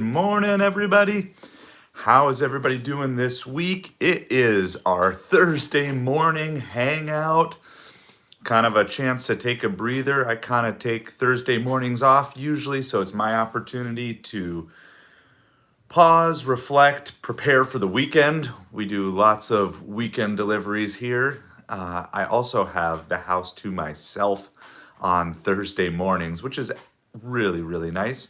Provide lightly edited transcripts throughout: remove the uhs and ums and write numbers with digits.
Morning, everybody. How is everybody doing this week? It is our Thursday morning hangout, kind of a chance to take a breather. I kind of take Thursday mornings off usually, so it's my opportunity to pause, reflect, prepare for the weekend. We do lots of weekend deliveries here. I also have the house to myself on Thursday mornings, which is really, really nice.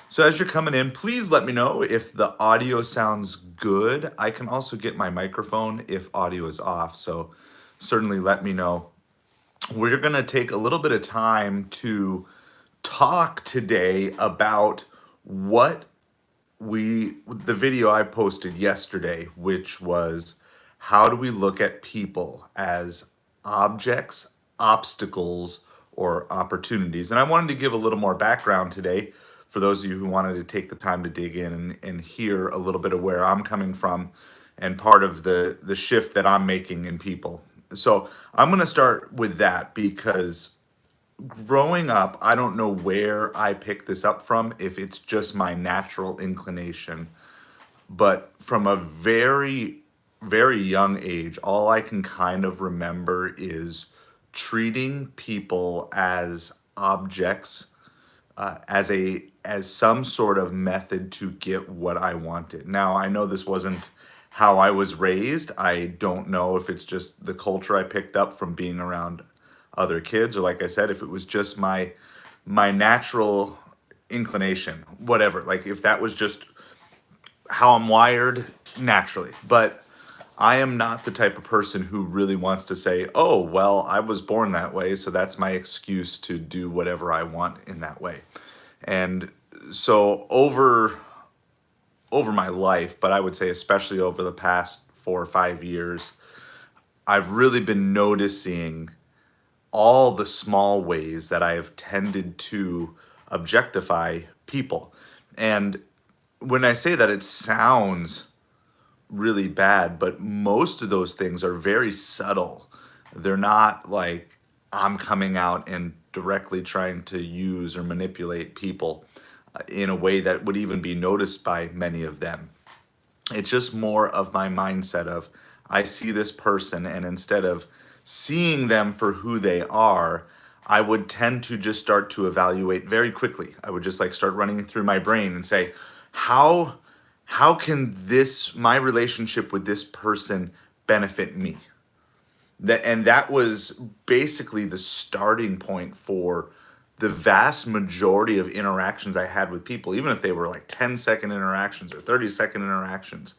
So as you're coming in, please let me know if the audio sounds good. I can also get my microphone if audio is off, so certainly let me know. We're going to take a little bit of time to talk today about what the video I posted yesterday, which was how do we look at people as objects, obstacles, or opportunities. And I wanted to give a little more background today for those of you who wanted to take the time to dig in and hear a little bit of where I'm coming from and part of the shift that I'm making in people. So I'm going to start with that because growing up, I don't know where I picked this up from, if it's just my natural inclination, but from a very, very young age, all I can kind of remember is treating people as objects, as some sort of method to get what I wanted. Now, I know this wasn't how I was raised. I don't know if it's just the culture I picked up from being around other kids, or like I said, if it was just my natural inclination, whatever. Like if that was just how I'm wired naturally. But I am not the type of person who really wants to say, oh, well, I was born that way, so that's my excuse to do whatever I want in that way. And so over my life, but I would say especially over the past 4 or 5 years, I've really been noticing all the small ways that I have tended to objectify people. And when I say that, it sounds really bad, but most of those things are very subtle. They're not like I'm coming out and directly trying to use or manipulate people in a way that would even be noticed by many of them. It's just more of my mindset of I see this person, and instead of seeing them for who they are, I would tend to just start to evaluate very quickly. I would just like start running through my brain and say, how can this my relationship with this person benefit me? That was basically the starting point for the vast majority of interactions I had with people, even if they were like 10-second interactions or 30-second interactions.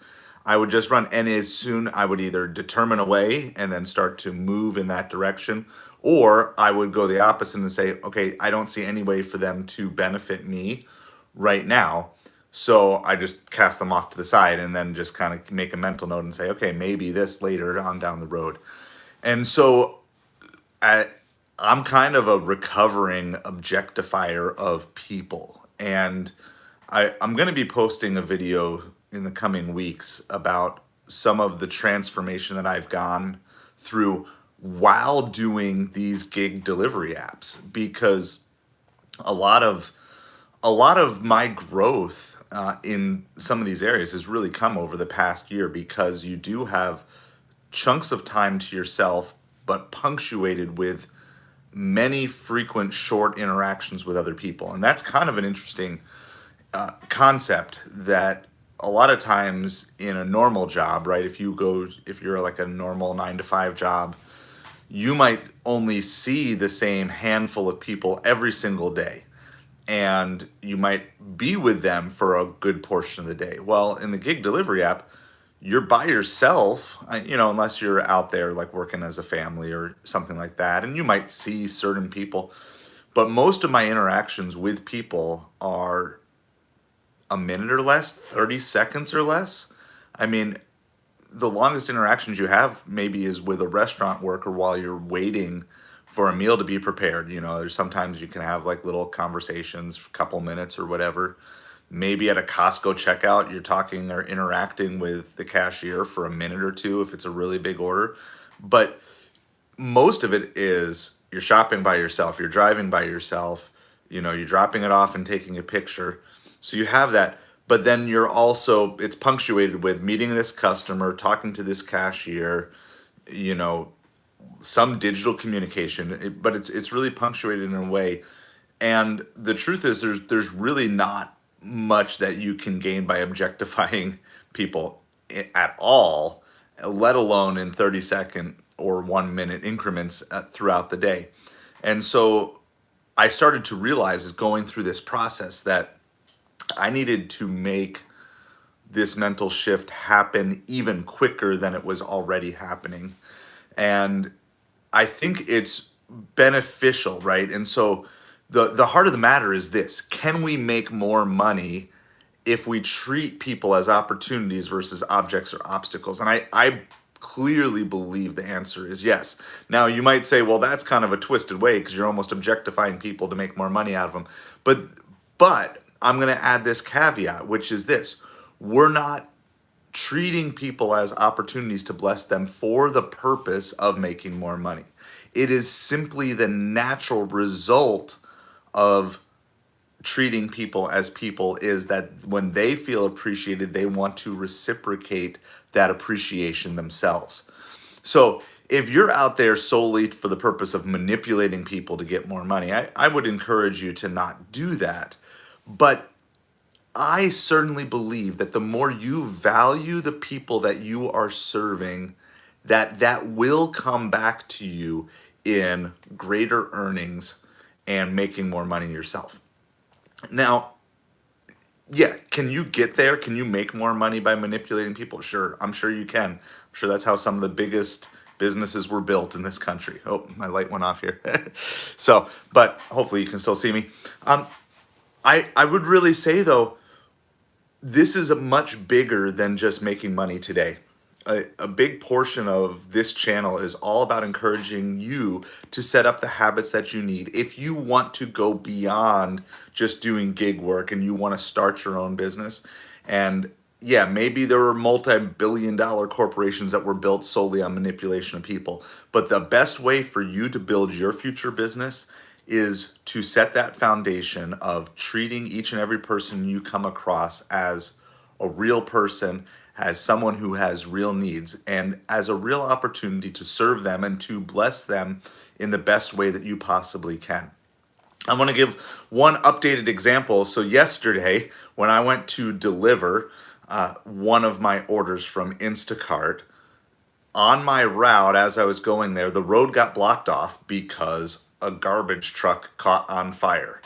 I would just run, and as soon I would either determine a way and then start to move in that direction, or I would go the opposite and say, okay, I don't see any way for them to benefit me right now. So I just cast them off to the side and then just kind of make a mental note and say, okay, maybe this later on down the road. And so I, I'm kind of a recovering objectifier of people. And I'm going to be posting a video in the coming weeks about some of the transformation that I've gone through while doing these gig delivery apps, because a lot of my growth in some of these areas has really come over the past year, because you do have chunks of time to yourself, but punctuated with many frequent short interactions with other people. And that's kind of an interesting concept that a lot of times in a normal job, right? If you're like a normal 9 to 5 job, you might only see the same handful of people every single day, and you might be with them for a good portion of the day. Well, in the gig delivery app, you're by yourself, unless you're out there like working as a family or something like that, and you might see certain people. But most of my interactions with people are a minute or less, 30 seconds or less. I mean, the longest interactions you have maybe is with a restaurant worker while you're waiting for a meal to be prepared. There's sometimes you can have like little conversations, a couple minutes or whatever. Maybe at a Costco checkout, you're talking or interacting with the cashier for a minute or two if it's a really big order. But most of it is you're shopping by yourself, you're driving by yourself, you're dropping it off and taking a picture. So you have that. but then it's punctuated with meeting this customer, talking to this cashier, you know, some digital communication, but it's really punctuated in a way. And the truth is, there's really not much that you can gain by objectifying people at all, let alone in 30-second or 1 minute increments throughout the day. And so I started to realize, as going through this process, that I needed to make this mental shift happen even quicker than it was already happening. And I think it's beneficial, right? And so the heart of the matter is this: can we make more money if we treat people as opportunities versus objects or obstacles? And I clearly believe the answer is yes. Now, you might say, well, that's kind of a twisted way because you're almost objectifying people to make more money out of them. But I'm going to add this caveat, which is this: we're not treating people as opportunities to bless them for the purpose of making more money. It is simply the natural result of treating people as people, is that when they feel appreciated, they want to reciprocate that appreciation themselves. So if you're out there solely for the purpose of manipulating people to get more money, I would encourage you to not do that. But I certainly believe that the more you value the people that you are serving, that will come back to you in greater earnings and making more money yourself. Now, yeah, can you get there? Can you make more money by manipulating people? Sure, I'm sure you can. I'm sure that's how some of the biggest businesses were built in this country. Oh, my light went off here. So, but hopefully you can still see me. I would really say, though, this is a much bigger than just making money today. A big portion of this channel is all about encouraging you to set up the habits that you need. If you want to go beyond just doing gig work and you want to start your own business, and yeah, maybe there were multi-billion-dollar corporations that were built solely on manipulation of people, but the best way for you to build your future business is to set that foundation of treating each and every person you come across as a real person, as someone who has real needs, and as a real opportunity to serve them and to bless them in the best way that you possibly can. I want to give one updated example. So yesterday, when I went to deliver one of my orders from Instacart, on my route, as I was going there, the road got blocked off because a garbage truck caught on fire.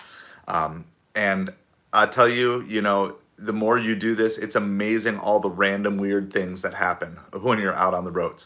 And I tell you, the more you do this, it's amazing all the random weird things that happen when you're out on the roads.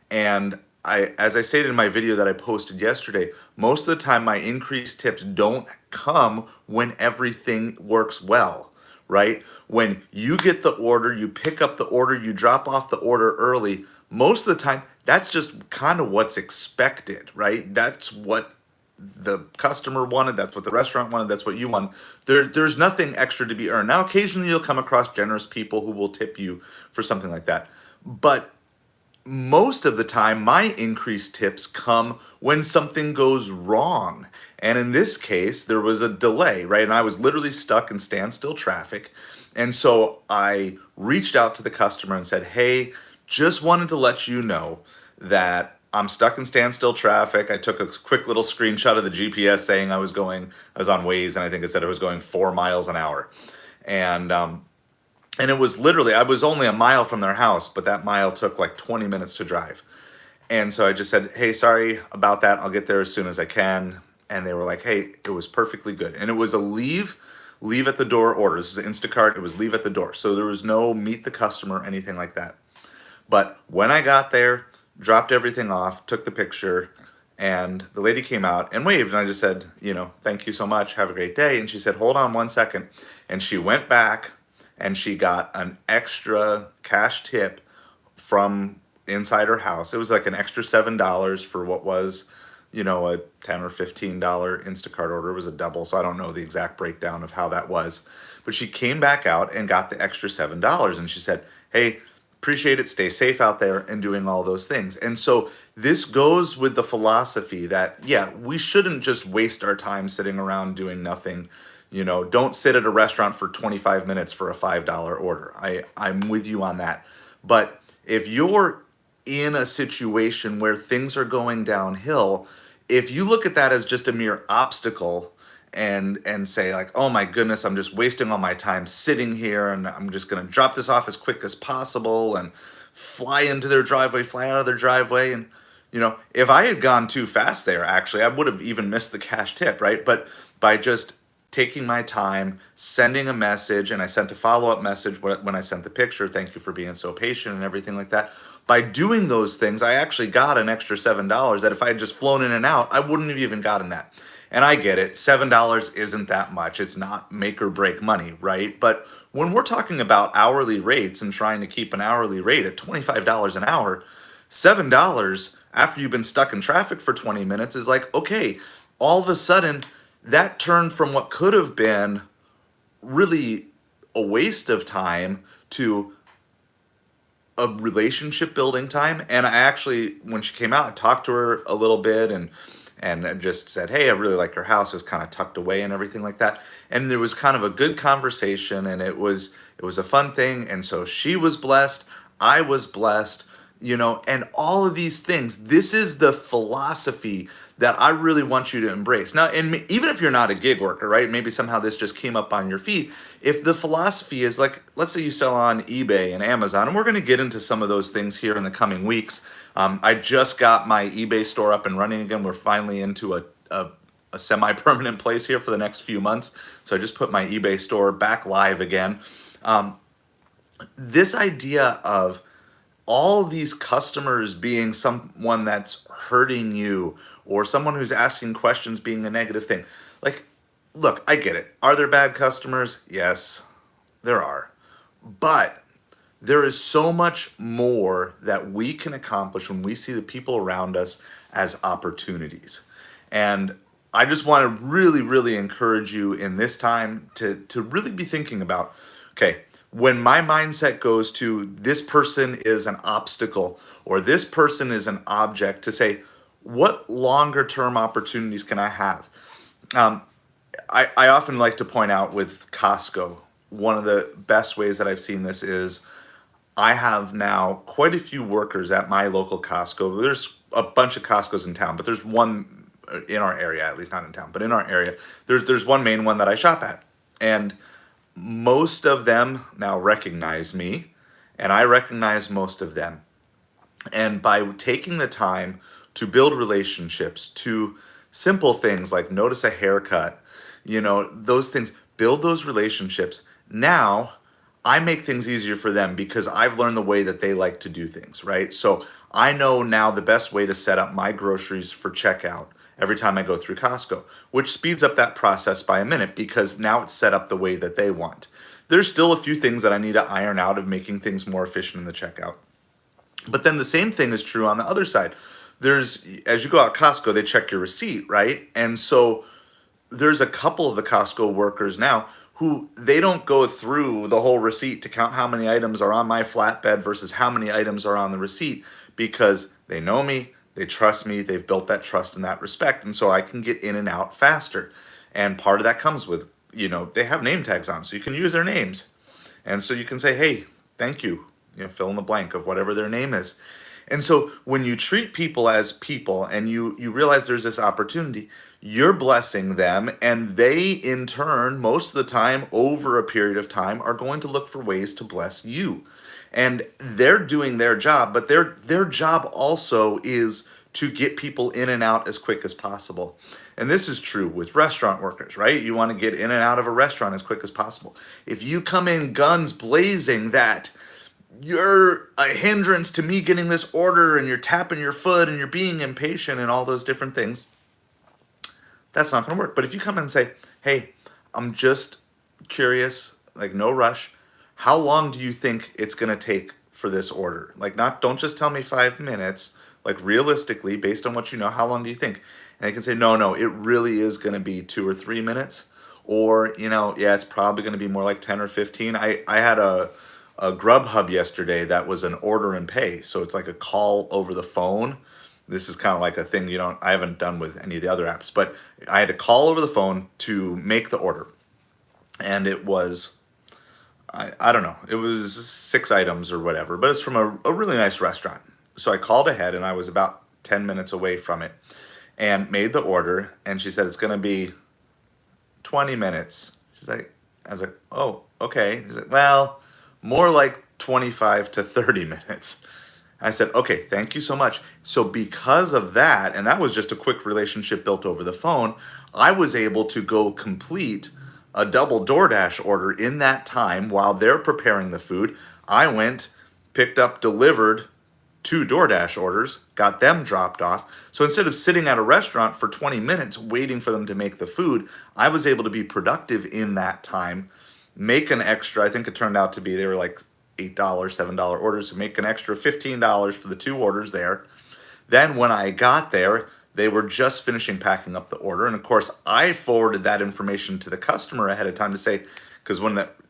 And as I stated in my video that I posted yesterday, most of the time my increased tips don't come when everything works well, right? When you get the order, you pick up the order, you drop off the order early, most of the time that's just kind of what's expected, right? That's what the customer wanted, that's what the restaurant wanted, that's what you want. There's nothing extra to be earned. Now, occasionally you'll come across generous people who will tip you for something like that. But most of the time, my increased tips come when something goes wrong. And in this case, there was a delay, right? And I was literally stuck in standstill traffic. And so I reached out to the customer and said, hey, just wanted to let you know that I'm stuck in standstill traffic. I took a quick little screenshot of the GPS saying I was on Waze, and I think it said I was going 4 miles an hour. And it was literally, I was only a mile from their house, but that mile took like 20 minutes to drive. And so I just said, hey, sorry about that. I'll get there as soon as I can. And they were like, hey, it was perfectly good. And it was a leave at the door order. This is Instacart. It was leave at the door. So there was no meet the customer, anything like that. But when I got there, dropped everything off, took the picture, and the lady came out and waved. And I just said, thank you so much. Have a great day. And she said, hold on 1 second. And she went back and she got an extra cash tip from inside her house. It was like an extra $7 for what was, a $10 or $15 Instacart order. It was a double, so I don't know the exact breakdown of how that was. But she came back out and got the extra $7. And she said, hey, appreciate it, stay safe out there, and doing all those things. And so this goes with the philosophy that, yeah, we shouldn't just waste our time sitting around doing nothing, Don't sit at a restaurant for 25 minutes for a $5 order. I'm with you on that. But if you're in a situation where things are going downhill, if you look at that as just a mere obstacle and say like, oh my goodness, I'm just wasting all my time sitting here and I'm just going to drop this off as quick as possible and fly into their driveway, fly out of their driveway. And if I had gone too fast there, actually, I would have even missed the cash tip, right? But by just taking my time, sending a message, and I sent a follow-up message when I sent the picture, thank you for being so patient and everything like that. By doing those things, I actually got an extra $7 that if I had just flown in and out, I wouldn't have even gotten that. And I get it, $7 isn't that much. It's not make or break money, right? But when we're talking about hourly rates and trying to keep an hourly rate at $25 an hour, $7 after you've been stuck in traffic for 20 minutes is like, okay, all of a sudden that turned from what could have been really a waste of time to a relationship building time. And I actually, when she came out, I talked to her a little bit and just said, hey, I really like your house. It was kind of tucked away and everything like that. And there was kind of a good conversation and it was a fun thing. And so she was blessed. I was blessed, and all of these things. This is the philosophy that I really want you to embrace. Now, and even if you're not a gig worker, right? Maybe somehow this just came up on your feed. If the philosophy is like, let's say you sell on eBay and Amazon, and we're going to get into some of those things here in the coming weeks. I just got my eBay store up and running again. We're finally into a semi-permanent place here for the next few months. So I just put my eBay store back live again. This idea of all these customers being someone that's hurting you or someone who's asking questions being a negative thing. Like, look, I get it. Are there bad customers? Yes, there are. But there is so much more that we can accomplish when we see the people around us as opportunities. And I just want to really, really encourage you in this time to really be thinking about, okay, when my mindset goes to this person is an obstacle or this person is an object, to say, what longer term opportunities can I have? I often like to point out with Costco, one of the best ways that I've seen this is I have now quite a few workers at my local Costco. There's a bunch of Costco's in town, but there's one in our area, at least not in town, but in our area, there's one main one that I shop at. And most of them now recognize me, and I recognize most of them. And by taking the time to build relationships, to simple things like notice a haircut, those things, build those relationships. Now I make things easier for them because I've learned the way that they like to do things, right? So I know now the best way to set up my groceries for checkout every time I go through Costco, which speeds up that process by a minute because now it's set up the way that they want. There's still a few things that I need to iron out of making things more efficient in the checkout. But then the same thing is true on the other side. As you go out Costco, they check your receipt, right? And so there's a couple of the Costco workers now who they don't go through the whole receipt to count how many items are on my flatbed versus how many items are on the receipt because they know me, they trust me, they've built that trust in that respect, and so I can get in and out faster. And part of that comes with, they have name tags on, so you can use their names. And so you can say, hey, thank you, fill in the blank of whatever their name is. And so when you treat people as people and you realize there's this opportunity, you're blessing them, and they in turn, most of the time, over a period of time, are going to look for ways to bless you. And they're doing their job, but their job also is to get people in and out as quick as possible. And this is true with restaurant workers, right? You want to get in and out of a restaurant as quick as possible. If you come in guns blazing that you're a hindrance to me getting this order and you're tapping your foot and you're being impatient and all those different things, that's not going to work. But if you come in and say, hey, I'm just curious, like no rush, how long do you think it's going to take for this order? Like don't just tell me 5 minutes, like realistically, based on what you know, how long do you think? And they can say, no, it really is going to be 2 or 3 minutes. Or, yeah, it's probably going to be more like 10 or 15. I had a Grubhub yesterday that was an order and pay. So it's like a call over the phone. This is kind of like a thing I haven't done with any of the other apps, but I had to call over the phone to make the order. and it was, I don't know, it was 6 items or whatever, but it's from a really nice restaurant. So I called ahead and I was about 10 minutes away from it and made the order. And she said, it's going to be 20 minutes. She's like, I was like, oh, okay. She's like, well, more like 25 to 30 minutes. I said, okay, thank you so much. So because of that, and that was just a quick relationship built over the phone, I was able to go complete a double DoorDash order in that time while they're preparing the food. I went, picked up, delivered 2 DoorDash orders, got them dropped off. So instead of sitting at a restaurant for 20 minutes waiting for them to make the food, I was able to be productive in that time, make an extra, I think it turned out to be, they were like $8, $7 orders, so make an extra $15 for the 2 orders there. Then when I got there, they were just finishing packing up the order. And of course, I forwarded that information to the customer ahead of time to say, because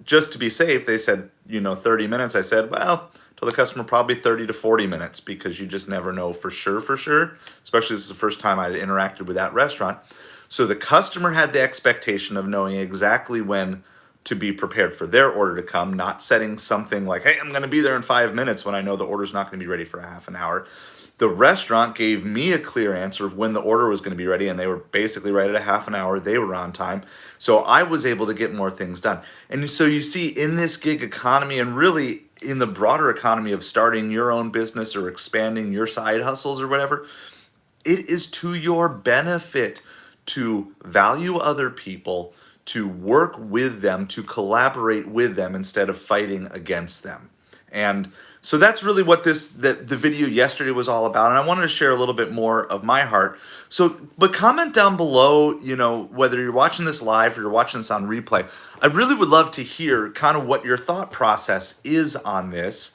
just to be safe, they said, 30 minutes. I said, well, to the customer, probably 30 to 40 minutes because you just never know for sure, especially this is the first time I had interacted with that restaurant. So the customer had the expectation of knowing exactly when to be prepared for their order to come, not setting something like, hey, I'm going to be there in 5 minutes when I know the order's not going to be ready for a half an hour. The restaurant gave me a clear answer of when the order was going to be ready, and they were basically right at a half an hour. They were on time. So I was able to get more things done. And so you see, in this gig economy, and really in the broader economy of starting your own business or expanding your side hustles or whatever, it is to your benefit to value other people, to work with them, to collaborate with them instead of fighting against them. And so that's really what the video yesterday was all about. And I wanted to share a little bit more of my heart. So, but comment down below, whether you're watching this live or you're watching this on replay. I really would love to hear kind of what your thought process is on this.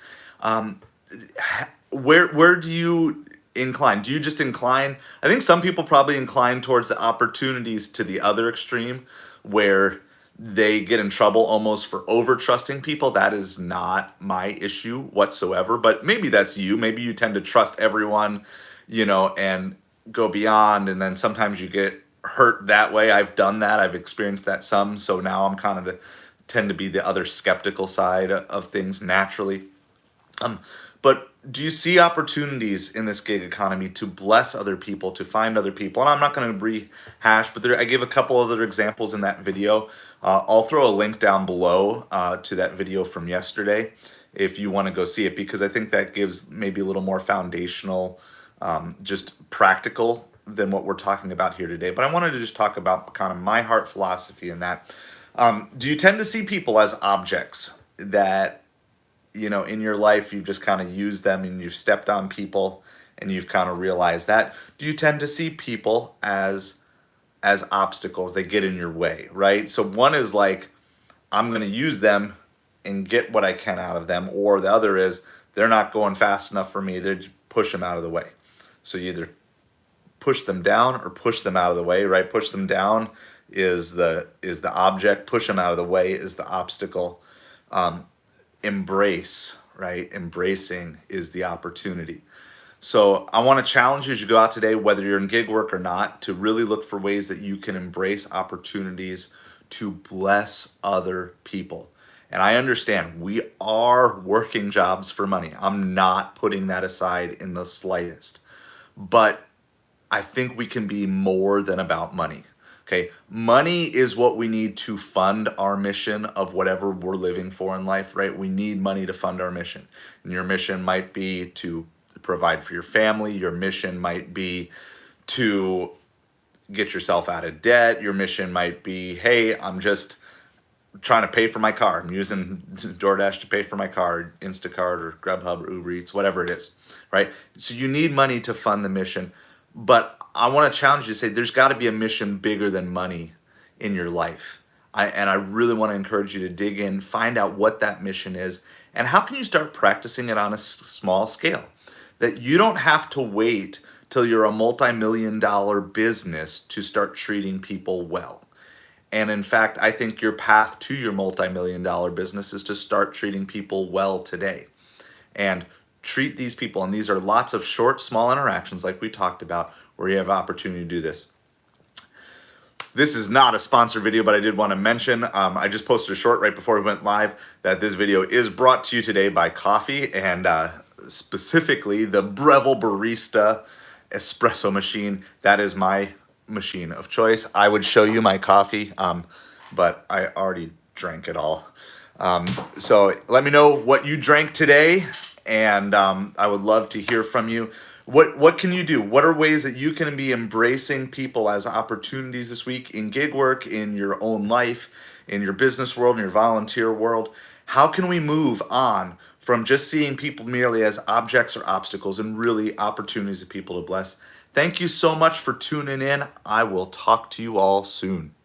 Where do you incline? Do you just incline? I think some people probably incline towards the opportunities to the other extreme, where they get in trouble almost for over trusting people. That is not my issue whatsoever, but maybe that's you. Maybe you tend to trust everyone, and go beyond, and then sometimes you get hurt that way. I've done that. I've experienced that some. So now I'm kind of tend to be the other skeptical side of things naturally. But do you see opportunities in this gig economy to bless other people, to find other people? And I'm not going to rehash, but I gave a couple other examples in that video. I'll throw a link down below to that video from yesterday if you want to go see it, because I think that gives maybe a little more foundational, just practical than what we're talking about here today. But I wanted to just talk about kind of my heart philosophy in that. Do you tend to see people as objects that, in your life, you've just kind of used them and you've stepped on people and you've kind of realized that? Do you tend to see people as obstacles? They get in your way, right? So one is like, I'm going to use them and get what I can out of them. Or the other is, they're not going fast enough for me. They just push them out of the way. So you either push them down or push them out of the way, right? Push them down is the object. Push them out of the way is the obstacle. Embrace, right? Embracing is the opportunity. So I want to challenge you as you go out today, whether you're in gig work or not, to really look for ways that you can embrace opportunities to bless other people. And I understand we are working jobs for money. I'm not putting that aside in the slightest. But I think we can be more than about money. Okay, money is what we need to fund our mission of whatever we're living for in life, right? We need money to fund our mission. And your mission might be to provide for your family. Your mission might be to get yourself out of debt. Your mission might be, hey, I'm just trying to pay for my car. I'm using DoorDash to pay for my car, Instacart or Grubhub or Uber Eats, whatever it is, right? So you need money to fund the mission. But I want to challenge you to say there's got to be a mission bigger than money in your life. I really want to encourage you to dig in, find out what that mission is, and how can you start practicing it on a small scale. That you don't have to wait till you're a multi-million-dollar business to start treating people well. And in fact, I think your path to your multi-million-dollar business is to start treating people well today. And treat these people, and these are lots of short, small interactions like we talked about, where you have opportunity to do this. This is not a sponsored video, but I did want to mention, I just posted a short right before we went live that this video is brought to you today by coffee, and specifically the Breville Barista espresso machine. That is my machine of choice. I would show you my coffee, but I already drank it all. So let me know what you drank today, and I would love to hear from you. What can you do? What are ways that you can be embracing people as opportunities this week in gig work, in your own life, in your business world, in your volunteer world? How can we move on from just seeing people merely as objects or obstacles and really opportunities of people to bless? Thank you so much for tuning in. I will talk to you all soon.